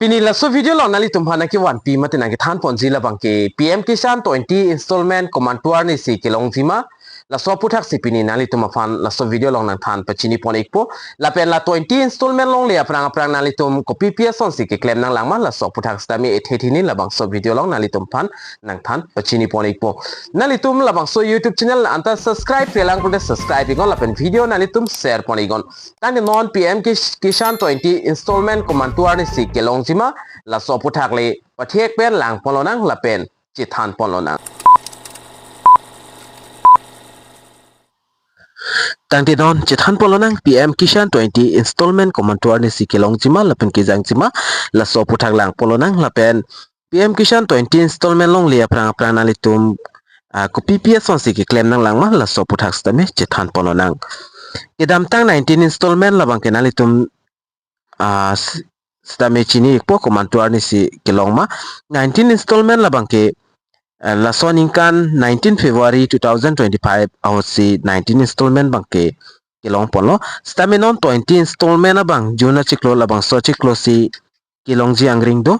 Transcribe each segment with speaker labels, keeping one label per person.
Speaker 1: Pini la so video long nali tumhana ki 1P matina ki than ponji la bangke PM Kisan 20 Installment komantuar ni si kilong jima la so puthak si pini nali tumafan la so video long nang than pachini pon ikpo la pen la 20 installment long le aprang nali tum ko PPS son si ke claim nang langma la so puthak stami ethethini la bang so video long nali tumpan nang than pachini pon ikpo nali tum la bang so YouTube channel anta subscribe pelang pode subscribe igon la pen video nali tum share pon igon tani non PM Kisan 20 Installment komantuar ni si kilong jima la so puthak le pathek pen lang polonang la pen chithan polonang Tangti non chithan polonang PM Kisan 20 Installment komantuar ni si kilong jima la pen kijang jima la so puthak lang polonang la pen PM Kisan 20 Installment long le aprang nali tum ko PPS on si ki claim nang langma la so puthak stame chithan polonang idam tang 19 installment la bang kenali tum stame chini po komantuar ni si kilong ma 19 installment la bang ke la soningkan 19 February 2025 aw si 19 installment bang ke kilong ponlo stame non 20 installment la bang juna chiklo la bang so chiklo si kilong ji angring do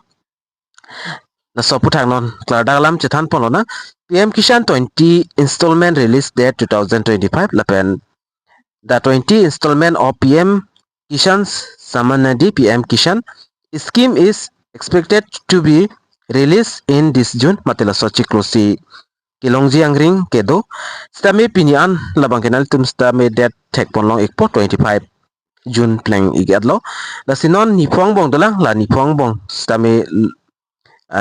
Speaker 1: na so puthak non kladaglam chithan polona PM Kisan 20 installment release date 2025 la pen the 20 installment of PM Kisan's Samman PM Kisan scheme is expected to be released in this June matela sochi close kilongji angring kedo stame pinian labang kenal tum stame date tek ponlong ekpo 25 June plan igadlo la sinon nipong bong dolang la nipong bong stame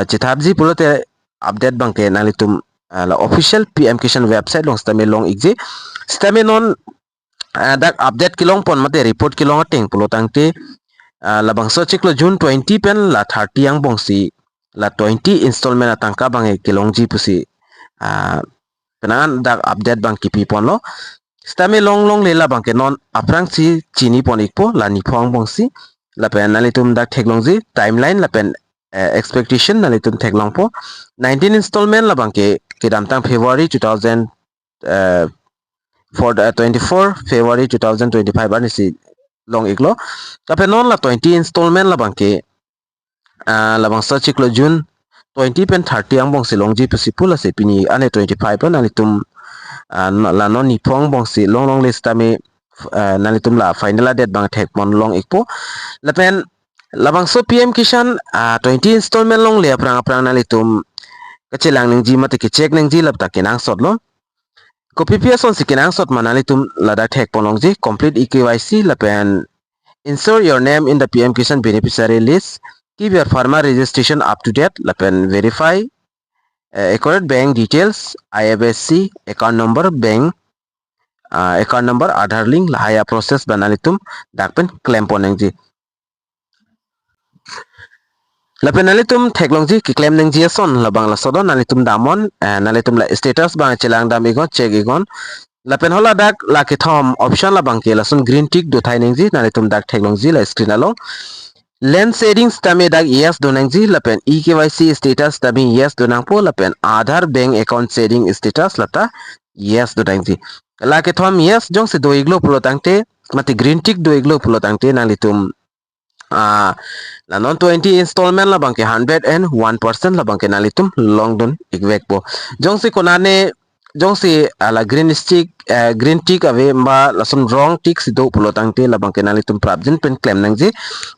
Speaker 1: chithabji pulote update bang kenal tum la official PM Kisan website long stame long igji stame non dak update kilong pon mate report kilong ateng pulotang te labangso chiklo June 20 pen la 30 yang bongsi la 20 installment Tangka bang kilong ji pusi penangan dak update bang kipi pon lo stame long lela bang ke non aprang si chini pon ikpo la ni phong bongsi la pen nalitum dak theklong ji timeline la pen expectation nalitum theklong po 19 installment la bang ke kidam tang February 2000 for the 24 February 2025 ani si long iklo kape non la 20 installment la bangke labang sa chiklo June 20 pen 30 ang bong si long ji pusipula se pini ane 25 pen alitum la non ni pong bong si long list ame nalitum la final date bang thek mon long ikpo la pen labang so PM Kisan 20 installment long le aprang nalitum kachilang ning ji mate ke check ning ji lap ta kinang sot lo ko PPS on sikinang sot manali tum lada thek ponongji complete EKYC la pen insert your name in the PM Kisan beneficiary list, keep your farmer registration up to date la pen verify accurate bank details IFSC account number bank account number Aadhaar link la haya process banali tum dak pen claim ponengji la penalitum theklongji ki claim neng son la bangla sodon nalitum damon nalitum la status bang chelang dam igon check igon la pen hola dak la ki thom option la bang ke la sun green tick do thai nengji nalitum dak theklongji la screen along land settings tame dak yes do nengji la pen EKYC status tame yes do nang po la pen Aadhaar bank account setting status lata yes do nengji la ki thom yes jong se do iglo pulo tangte mati green tick do iglo pulo tangte nalitum la non 20 installment la bangke 101% la bangke nalitum long don igwekpo jongsi konane jongsi ala green tick ave mba la son wrong tick sido pulotangte la bangke nalitum prabjin pen claim nangji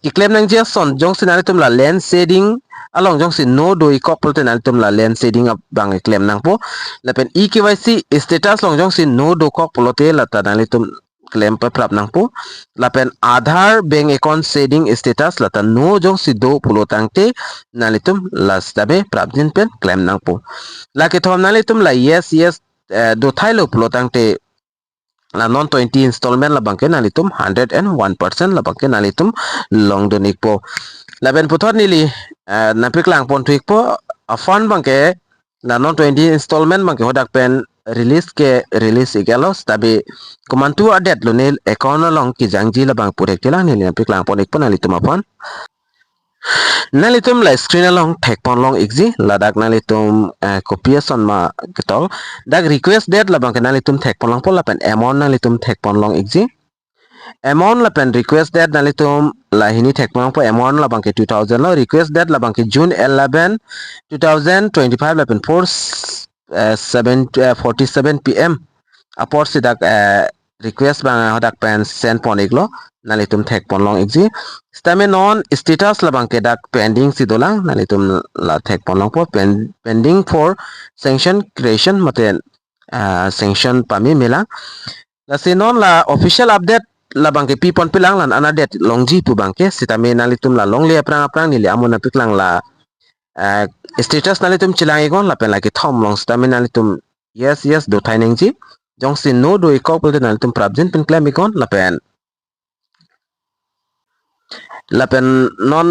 Speaker 1: ki claim nangji son jongsi nalitum la land setting along jongsi no do ikok pulote nalitum la land setting bang claim nangpo la pen EKYC status long jongsi no do kok pulote la tanalitum claim pa prap nang po la pen Aadhaar bank account setting status la ta no jong si do pulo tangte nalitum la stabe prap din pen claim nang po la ke thom nalitum la yes do thailo pulo tangte la non 20 installment la bangke nalitum 101% la bangke nalitum long donik po la ben puthor nili napik lang pon thuik po afan bangke la non 20 installment bangke hodak pen release igalo stabi komantu adet lonel account long ki jangji la bang purek tilang ni napik lang pon ikpon nalitum apon nalitum la screen along thek pon long igji ladak nalitum copiation ma ketol dak request date la bang nalitum thek pon long pon la pen amount nalitum thek pon long igji amount la pen request date nalitum la hini thekmang po amount la bangke 2000 lo request date la bangke June 11 2025 la pen 47 PM apor sidak request bang hadak pen send ponik lo nalitum thek pon long exi stame non status la bangke dak pending sidolang nalitum la thek pon long po pending for sanction creation mate sanction pami mela la sinon la official update la bangke pipon pilang lan anadet longji pu bangke sitame nalitum la long le aprang ni le amona piklang la status nalitum chilang igon la pen la ki thom long stame nalitum yes do thaineng ji jong sin no do ikok pul nalitum prabjin pen claim igon la pen non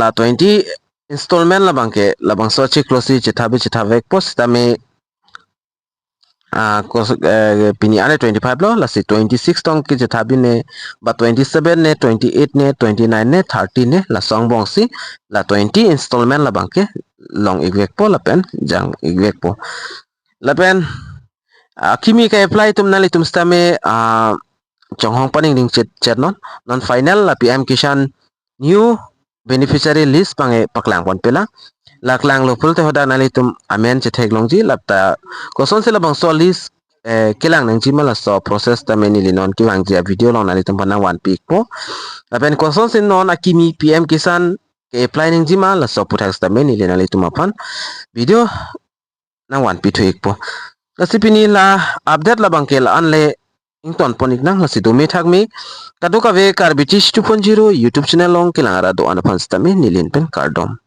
Speaker 1: la 20 installment la bangke la bangso chi closely chithavek post tame pini ane 25 lo la si 26 tong ki jathabi ne ba 27 ne 28 ne 29 ne 30 ne la song bong si la 20 installment la bangke long igwek po la pen jang igwek po la pen kimi ka apply tum nali tum stame chong hong paning ding chat non final la PM Kisan new beneficiary list pange paklang pon pela laklang lo pul te hoda nali tum amen che thek longji lapta koson se labang so list kilang nang jima la so process ta meni linon ki wang ja video long nali tum panang one pic po lapen koson se non akimi PM Kisan ke apply nang jima la so puthak ta meni linali tum apan video nang one pic thuik po nasipini la update la bangkel anle ington ponik nang la sidumi thakmi kaduka ve kar British 2.0 YouTube channel long kilang ara do an phan sta me nilin pen kardom